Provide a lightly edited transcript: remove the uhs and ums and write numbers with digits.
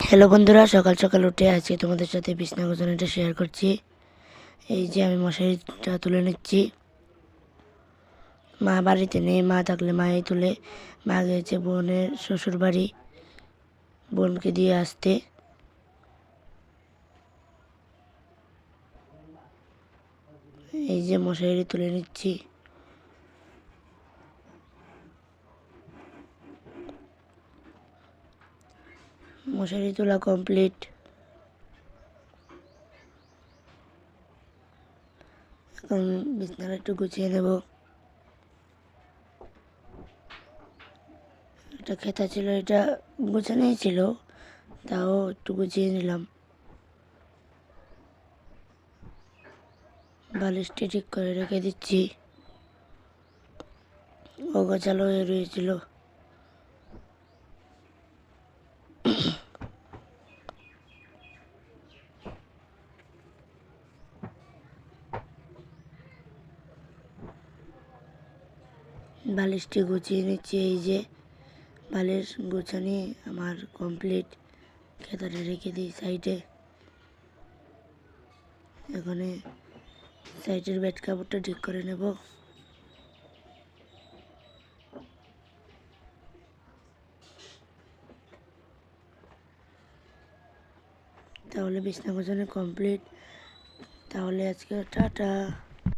Hello বন্ধুরা, সকাল সকাল উঠে আজকে তোমাদের সাথে বিছনা গোছানোটা শেয়ার করছি। এই যে আমি মশারিটা তুলে নিচ্ছি। মা বাড়িতে নেই, মা থাকলে মাই তুলে। মা গেছে বোনের শ্বশুর বাড়ি বোনকে দিয়ে আসতে। এই যে মশারি তুলে নিচ্ছি। মশারি তোলা কমপ্লিট। এখন বিছনাটা একটু গুছিয়ে নেব। এটা খেতা ছিল, এটা গুছানোই ছিল, তাও একটু গুছিয়ে নিলাম। বালিশটি ঠিক করে রেখে দিচ্ছি। অগোছালো হয়ে রয়েছিল। বালিশটি গুছিয়ে নিচ্ছি। এই যে বালিশ গুছানি আমার কমপ্লিট। খেতাটা রেখে দিই সাইডে। এখানে সাইডের বেড কাপড়টা ঠিক করে নেব। তাহলে বিছনা গোছানো কমপ্লিট। তাহলে আজকে টাটা।